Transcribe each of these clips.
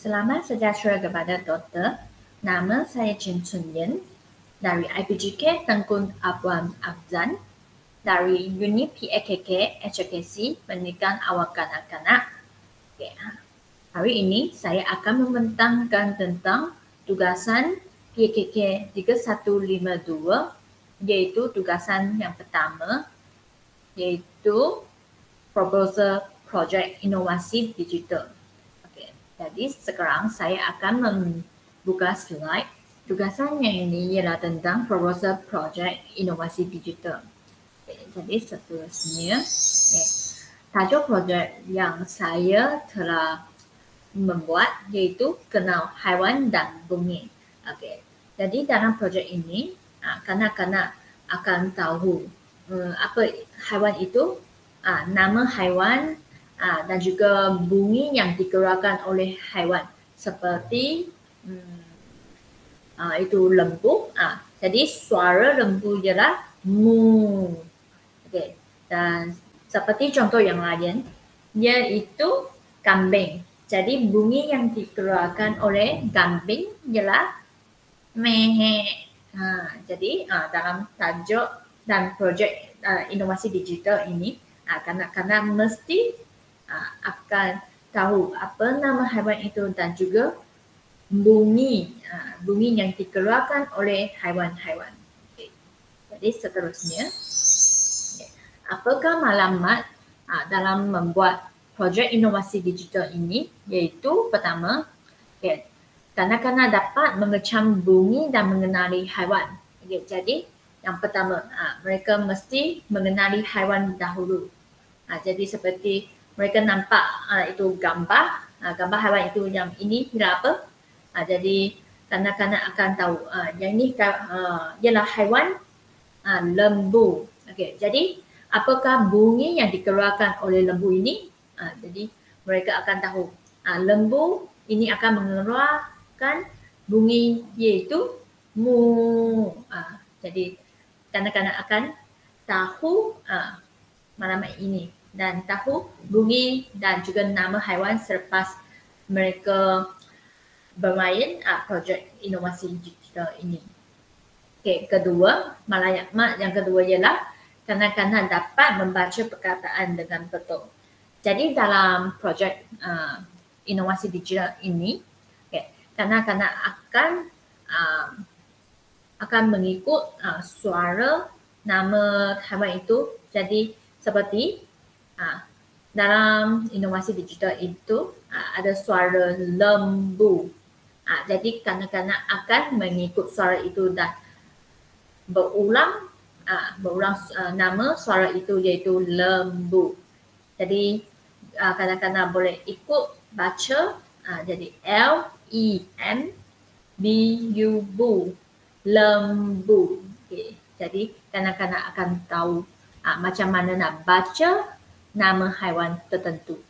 Selamat sejahtera kepada Doktor. Nama saya Chin Chun Yen dari IPGK Tengku Abang Afzan dari Unit PAKK HKC Pendidikan Awal Kanak-Kanak. Okay. Hari ini saya akan membentangkan tentang tugasan PAKK 3152, iaitu tugasan yang pertama, iaitu Proposal Projek Inovasi Digital. Jadi sekarang saya akan membuka slide. Tugasan yang ini ialah tentang Proposal Projek Inovasi Digital. Jadi seterusnya, tajuk projek yang saya telah membuat iaitu Kenal Haiwan dan Bumi. Jadi dalam projek ini, kanak-kanak akan tahu apa haiwan itu, nama haiwan, dan juga bunyi yang dikeluarkan oleh haiwan seperti itu lembu. Jadi suara lembu ialah mu. Dan seperti contoh yang lain, iaitu kambing. Jadi bunyi yang dikeluarkan oleh kambing ialah meh. Jadi dalam tajuk dan projek inovasi digital ini, kanak-kanak mesti akan tahu apa nama haiwan itu dan juga bunyi yang dikeluarkan oleh haiwan-haiwan. Jadi seterusnya, apakah maklumat dalam membuat projek inovasi digital ini? Iaitu pertama, kanak-kanak dapat mengecam bunyi dan mengenali haiwan. Jadi yang pertama, mereka mesti mengenali haiwan dahulu. Jadi seperti mereka nampak itu gambar haiwan itu yang ini ialah apa. Jadi kanak-kanak akan tahu yang ini ialah haiwan lembu. Jadi apakah bunyi yang dikeluarkan oleh lembu ini? Jadi mereka akan tahu lembu ini akan mengeluarkan bunyi iaitu mu. Jadi kanak-kanak akan tahu maklumat ini dan tahu bunyi dan juga nama haiwan selepas mereka bermain projek inovasi digital ini. Kedua, maklumat yang kedua ialah kanak-kanak dapat membaca perkataan dengan betul. Jadi dalam projek inovasi digital ini, kanak-kanak akan mengikut suara nama haiwan itu. Jadi seperti dalam inovasi digital itu ada suara lembu. Jadi kanak-kanak akan mengikut suara itu dan berulang nama suara itu iaitu lembu. Jadi kanak-kanak boleh ikut baca, jadi L-E-M-B-U, lembu. Jadi kanak-kanak akan tahu macam mana nak baca nama haiwan tertentu.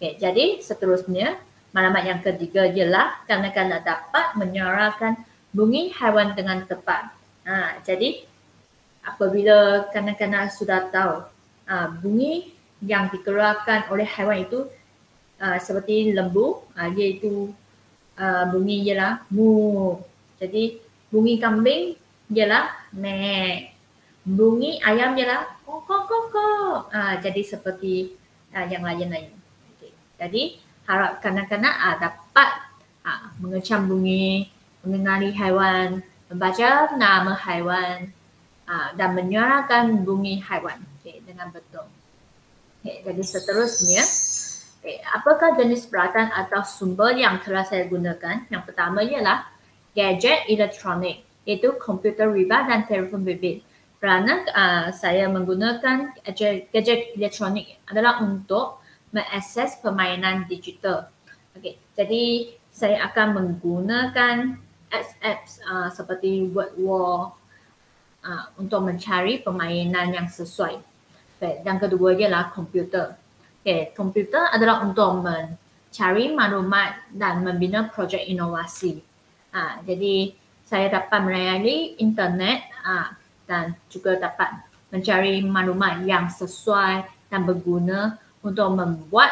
Jadi seterusnya, maklumat yang ketiga ialah kanak-kanak dapat menyuarakan bunyi haiwan dengan tepat. Jadi apabila kanak-kanak sudah tahu bunyi yang dikeluarkan oleh haiwan itu seperti lembu, iaitu bunyi ialah mu. Jadi bunyi kambing ialah me. Bunyi ayam ialah kok. Jadi seperti yang lain-lain. Jadi harap kanak-kanak dapat mengecam bunyi, mengenali haiwan, membaca nama haiwan dan menyuarakan bunyi haiwan dengan betul. Jadi seterusnya, apakah jenis peralatan atau sumber yang telah saya gunakan? Yang pertama ialah gadget elektronik, iaitu komputer riba dan telefon bimbit. Kerana saya menggunakan gadget elektronik adalah untuk mengakses permainan digital. Jadi saya akan menggunakan apps seperti WordWall untuk mencari permainan yang sesuai. Yang kedua ialah komputer. Komputer adalah untuk mencari maklumat dan membina projek inovasi. Jadi saya dapat melayani internet dan juga dapat mencari maklumat yang sesuai dan berguna untuk membuat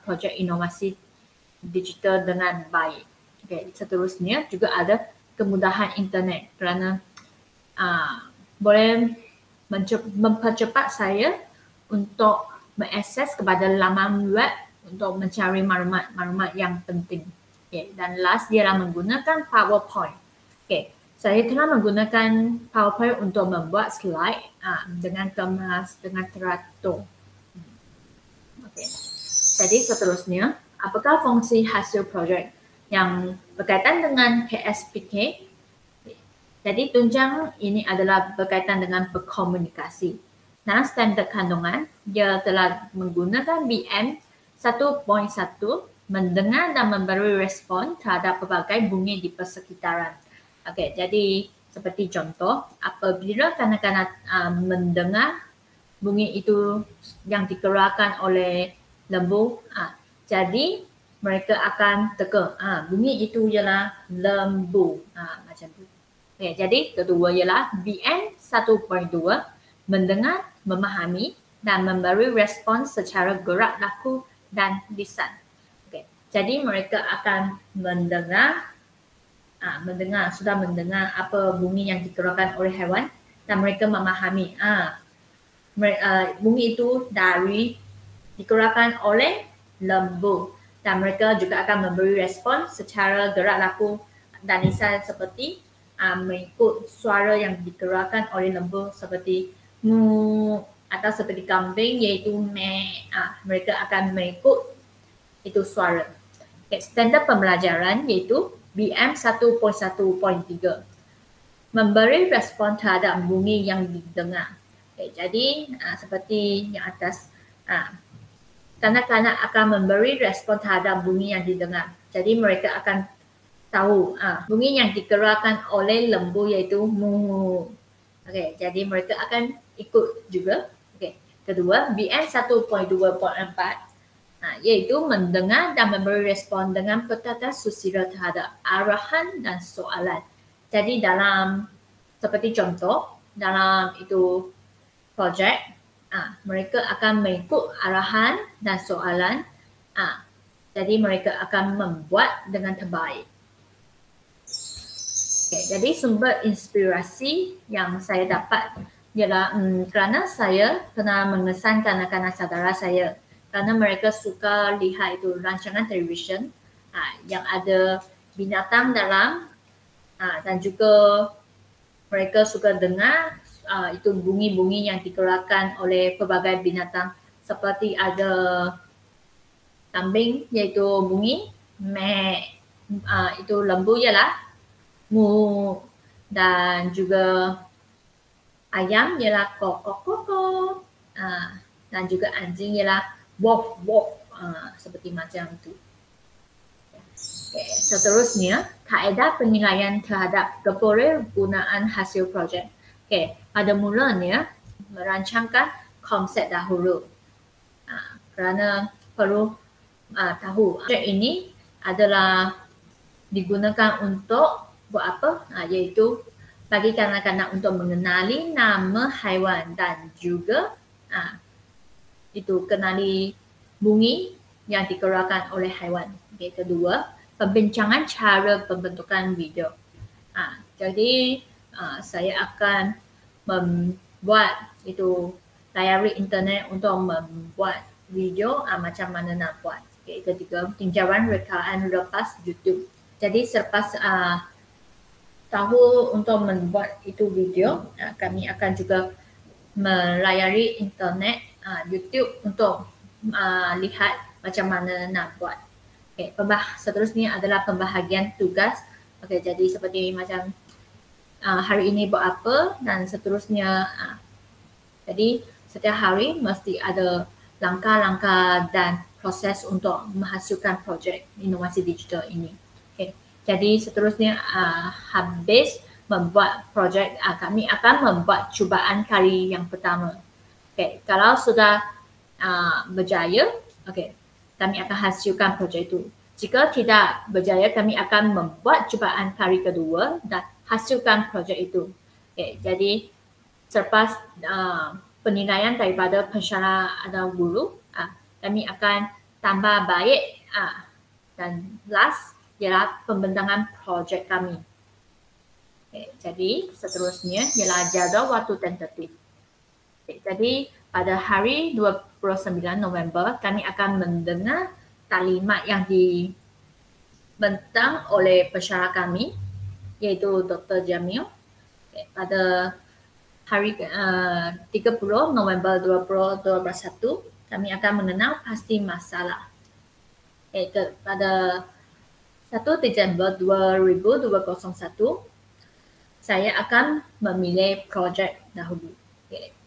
projek inovasi digital dengan baik. Okay. Seterusnya juga ada kemudahan internet kerana boleh mempercepat saya untuk mengakses kepada laman web untuk mencari maklumat yang penting. Okay. Dan last dia menggunakan PowerPoint. Okay. Saya telah menggunakan PowerPoint untuk membuat slide dengan kemas, dengan teratur. Okay. Jadi seterusnya, apakah fungsi hasil projek yang berkaitan dengan KSPK? Jadi tunjang ini adalah berkaitan dengan berkomunikasi. Dalam standard kandungan, dia telah menggunakan BM 1.1 mendengar dan memberi respon terhadap pelbagai bunyi di persekitaran. Okey, jadi seperti contoh, apabila kanak-kanak mendengar bunyi itu yang dikeluarkan oleh lembu, jadi mereka akan teka, bunyi itu ialah lembu, macam tu. Okay, jadi kedua ialah BM 1.2 mendengar, memahami dan memberi respons secara gerak laku dan lisan. Okay, jadi mereka akan sudah mendengar apa bunyi yang dikeluarkan oleh haiwan dan mereka memahami bunyi itu dikeluarkan oleh lembu dan mereka juga akan memberi respon secara gerak laku dan lisan seperti mengikut suara yang dikeluarkan oleh lembu seperti mu atau seperti kambing iaitu me. Mereka akan mengikut itu suara. Okay, standard pembelajaran iaitu BM 1.1.3 memberi respon terhadap bunyi yang didengar. Okay, jadi seperti yang atas, kanak-kanak akan memberi respon terhadap bunyi yang didengar. Jadi mereka akan tahu bunyi yang dikeluarkan oleh lembu iaitu mu. Okay, jadi mereka akan ikut juga. Okay. Kedua, BM 1.2.4 iaitu mendengar dan memberi respon dengan petata susila terhadap arahan dan soalan. Jadi dalam seperti contoh dalam itu projek, mereka akan mengikut arahan dan soalan. Jadi mereka akan membuat dengan terbaik. Okay, jadi sumber inspirasi yang saya dapat ialah kerana saya pernah mengesan kanak-kanak saudara saya kerana mereka suka lihat itu rancangan televisyen yang ada binatang dalam dan juga mereka suka dengar itu bunyi-bunyi yang dikeluarkan oleh pelbagai binatang seperti ada kambing iaitu bunyi me, itu lembu ialah mu dan juga ayam ialah kok kok kok kok dan juga anjing ialah wof wof seperti macam itu. Okay, seterusnya kaedah penilaian terhadap kebergunaan hasil projek. Okay, pada mulanya merancangkan konsep dahulu kerana perlu tahu projek ini adalah digunakan untuk buat apa, iaitu bagi kanak-kanak untuk mengenali nama haiwan dan juga itu kenali bunyi yang dikeluarkan oleh haiwan. Okay, kedua, pembincangan cara pembentukan video. Jadi saya akan membuat itu layari internet untuk membuat video macam mana nak buat. Okay, ketiga, tinjauan rekaan lepas YouTube. Jadi selepas tahu untuk membuat itu video, kami akan juga melayari internet YouTube untuk lihat macam mana nak buat. Okay, seterusnya adalah pembahagian tugas. Okay, jadi seperti macam hari ini buat apa dan seterusnya. Jadi setiap hari mesti ada langkah-langkah dan proses untuk menghasilkan projek inovasi digital ini. Okay, jadi seterusnya habis membuat projek, kami akan membuat cubaan kali yang pertama. Okay, kalau sudah berjaya, okay, kami akan hasilkan projek itu. Jika tidak berjaya, kami akan membuat cubaan kali kedua dan hasilkan projek itu. Okay, jadi selepas penilaian daripada pensyarah atau guru, kami akan tambah baik Dan last ialah pembentangan projek kami. Jadi seterusnya ialah jadual waktu tentatif. Jadi pada hari 29 November kami akan mendengar taklimat yang dibentang oleh pensyarah kami iaitu Dr. Jamil. Pada hari 30 November 2021 kami akan mengenal pasti masalah. Pada 1 Disember 2021 saya akan memilih projek dahulu.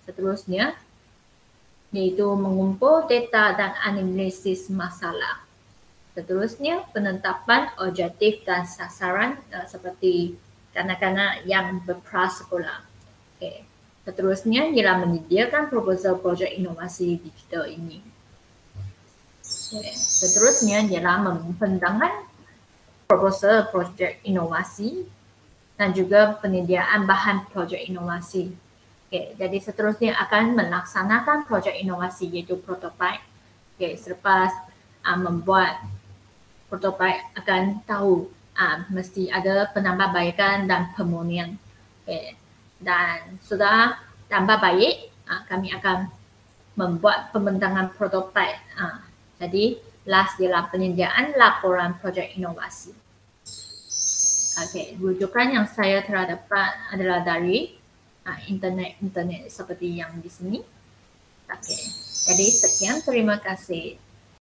Seterusnya iaitu mengumpul data dan analisis masalah. Seterusnya penetapan objektif dan sasaran seperti kanak-kanak yang berprasekolah. Seterusnya ialah menyediakan proposal projek inovasi digital ini. Seterusnya ialah membentangkan proposal projek inovasi dan juga penyediaan bahan projek inovasi. Jadi seterusnya akan melaksanakan projek inovasi iaitu prototype. Selepas membuat prototype akan tahu mesti ada penambahbaikan dan pemurnian. Dan sudah tambah baik, kami akan membuat pembentangan prototype. Jadi last ialah penyediaan laporan projek inovasi. Rujukan yang saya telah dapat adalah dari internet seperti yang di sini. Jadi sekian, terima kasih.